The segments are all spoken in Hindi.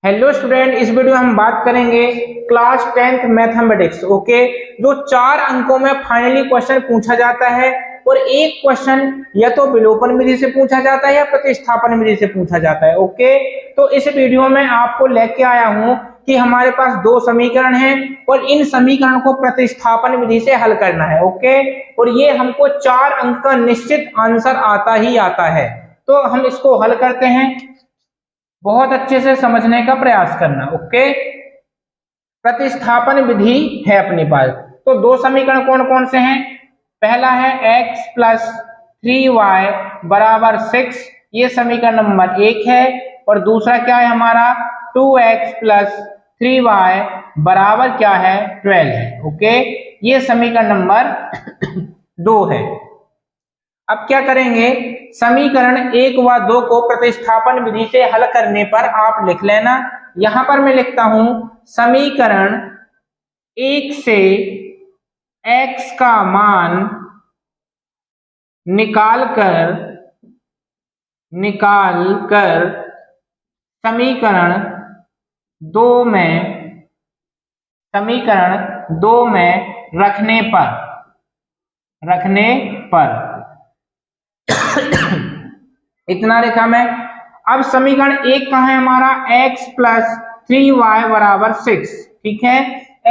हेलो स्टूडेंट, इस वीडियो में हम बात करेंगे क्लास 10th मैथमेटिक्स। ओके, जो 4 अंकों में फाइनली क्वेश्चन पूछा जाता है और एक क्वेश्चन या तो विलोपन विधि से पूछा जाता है या प्रतिस्थापन विधि से पूछा जाता है। ओके, तो इस वीडियो में आपको लेके आया हूं कि हमारे पास 2 समीकरण हैं और इन समीकरण को प्रतिस्थापन विधि से हल करना है। ओके, और ये हमको 4 अंक का निश्चित आंसर आता ही आता है। तो हम इसको हल करते हैं, बहुत अच्छे से समझने का प्रयास करना। ओके, प्रतिस्थापन विधि है अपने पास। तो 2 समीकरण कौन कौन से हैं? पहला है x प्लस 3y बराबर 6, ये समीकरण नंबर 1 है। और दूसरा क्या है हमारा? 2x प्लस 3y बराबर क्या है? 12 है। ओके, ये समीकरण नंबर 2 है। अब क्या करेंगे, समीकरण 1 व 2 को प्रतिस्थापन विधि से हल करने पर आप लिख लेना। यहां पर मैं लिखता हूं समीकरण 1 से x का मान निकालकर समीकरण 2 में रखने पर इतना लिखा मैं। अब समीकरण 1 कहाँ है हमारा? x प्लस 3y बराबर 6। ठीक है,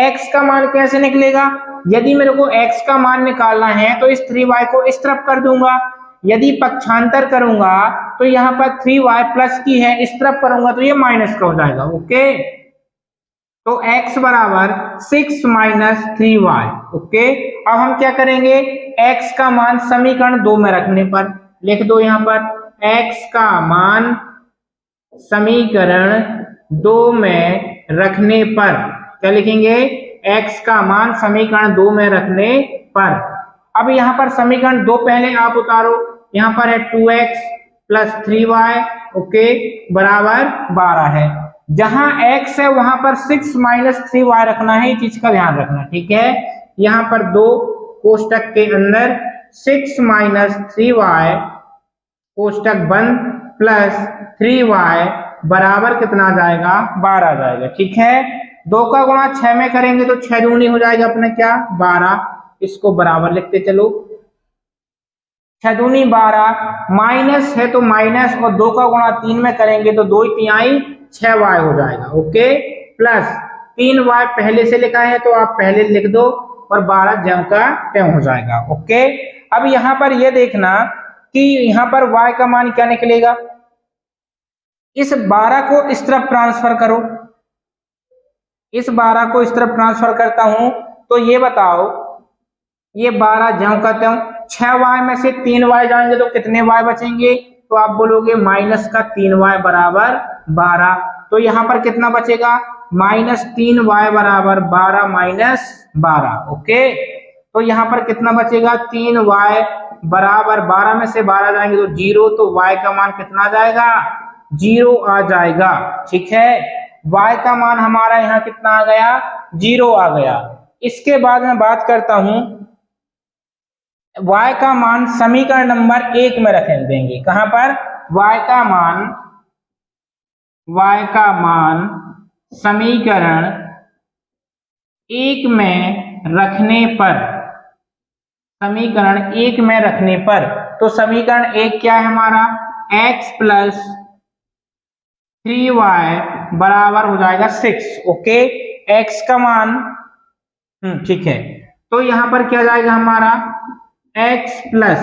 x का मान कैसे निकलेगा? यदि मेरे को x का मान निकालना है तो इस 3y को इस तरफ कर दूंगा। यदि पक्षांतर करूंगा तो यहाँ पर 3y प्लस की है, इस तरफ करूंगा तो ये माइनस का हो जाएगा। ओके, तो x बराबर 6 माइनस 3y। ओके, अब हम क्या करेंगे, x का मान समीकरण 2 में रखने पर लिख दो। यहाँ पर x का मान समीकरण 2 में रखने पर क्या लिखेंगे? x का मान समीकरण 2 में रखने पर। अब यहाँ पर समीकरण 2 पहले आप उतारो। यहाँ पर है 2x प्लस 3y ओके बराबर 12 है। जहां x है वहां पर 6 माइनस 3y रखना है, ये चीज का ध्यान रखना। ठीक है, यहाँ पर 2 कोष्टक के अंदर 6 माइनस 3y कोष्टक बंद प्लस 3y बराबर कितना आ जाएगा? 12 आ जाएगा। ठीक है, 2 का गुणा 6 में करेंगे तो 6 दूनी हो जाएगा अपने क्या? 12। इसको बराबर लिखते चलो, 6 दूनी 12, माइनस है तो माइनस, और 2 का गुणा 3 में करेंगे तो 2 तिहाई 6y हो जाएगा। ओके, प्लस 3y पहले से लिखा है तो आप पहले लिख दो और 12 ज्यों का त्यों हो जाएगा। ओके, अब यहाँ पर यह देखना कि यहाँ पर y का मान क्या निकलेगा। इस 12 को इस तरफ ट्रांसफर करो, इस 12 को इस तरफ ट्रांसफर करता हूं तो ये बताओ, ये 12 ज्यों का त्यों, 6y में से 3y जाएंगे तो कितने y बचेंगे? तो आप बोलोगे माइनस का 3y बराबर 12। तो यहां पर कितना बचेगा? माइनस 3y बराबर 12 माइनस 12। ओके, तो यहां पर कितना बचेगा? 3y बराबर 12 में से 12 जाएंगे तो 0, तो y का मान कितना आ जाएगा? 0 आ जाएगा। ठीक है, y का मान हमारा यहाँ कितना आ गया? 0 आ गया। इसके बाद मैं बात करता हूं, y का मान समीकरण नंबर 1 में रख देंगे। कहां पर? y का मान समीकरण 1 में रखने पर, समीकरण 1 में रखने पर, तो समीकरण 1 क्या है हमारा? x प्लस 3y बराबर हो जाएगा 6। ओके, x का मान ठीक है, तो यहां पर क्या जाएगा हमारा? x प्लस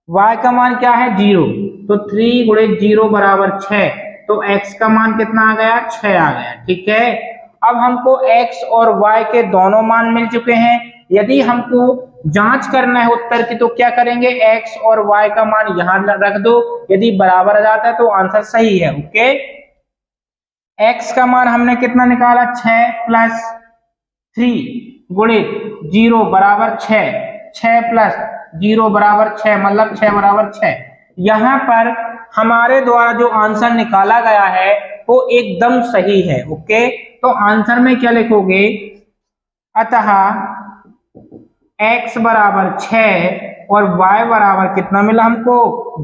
y का मान क्या है? 0, तो 3 गुणे 0 बराबर 6, तो x का मान कितना आ गया? 6 आ गया। ठीक है, अब हमको x और y के दोनों मान मिल चुके हैं। यदि हमको जांच करना है उत्तर की तो क्या करेंगे? x और y का मान यहां रख दो, यदि बराबर आ जाता है तो आंसर सही है। ओके, x का मान हमने कितना निकाला? 6 प्लस 3 गुणे 0 बराबर 6, 6 प्लस 0 बराबर 6, मतलब 6 बराबर 6। यहां पर हमारे द्वारा जो आंसर निकाला गया है वो एकदम सही है। ओके, तो आंसर में क्या लिखोगे? अतः x बराबर 6 और y बराबर कितना मिला हमको?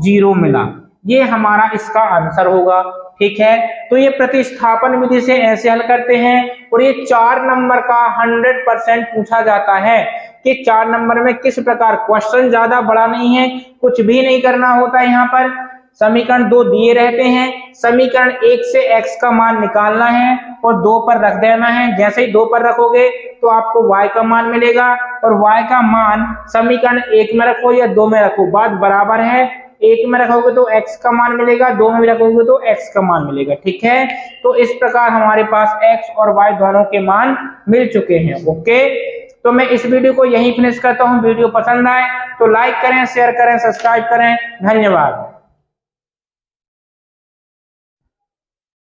0 मिला। ये हमारा इसका आंसर होगा। ठीक है। तो ये प्रतिस्थापन विधि से ऐसे हल करते हैं। और ये 4 नंबर का 100% पूछा जाता है कि 4 नंबर में किस प्रकार, क्वेश्चन ज्यादा बड़ा नहीं है, कुछ भी नहीं करना होता है। यहाँ पर समीकरण 2 दिए रहते हैं, समीकरण 1 से x का मान निकालना है और 2 पर रख देना है। जैसे ही 2 पर रखोगे तो आपको y का मान मिलेगा, और y का मान समीकरण 1 में रखो या 2 में रखो, बात बराबर है। 1 में रखोगे तो x का मान मिलेगा, 2 में भी रखोगे तो x का मान मिलेगा, ठीक है। तो इस प्रकार हमारे पास x और y दोनों के मान मिल चुके हैं। ओके, तो मैं इस वीडियो को यहीं फिनिश करता हूं। वीडियो पसंद आए तो लाइक करें, शेयर करें, सब्सक्राइब करें। धन्यवाद।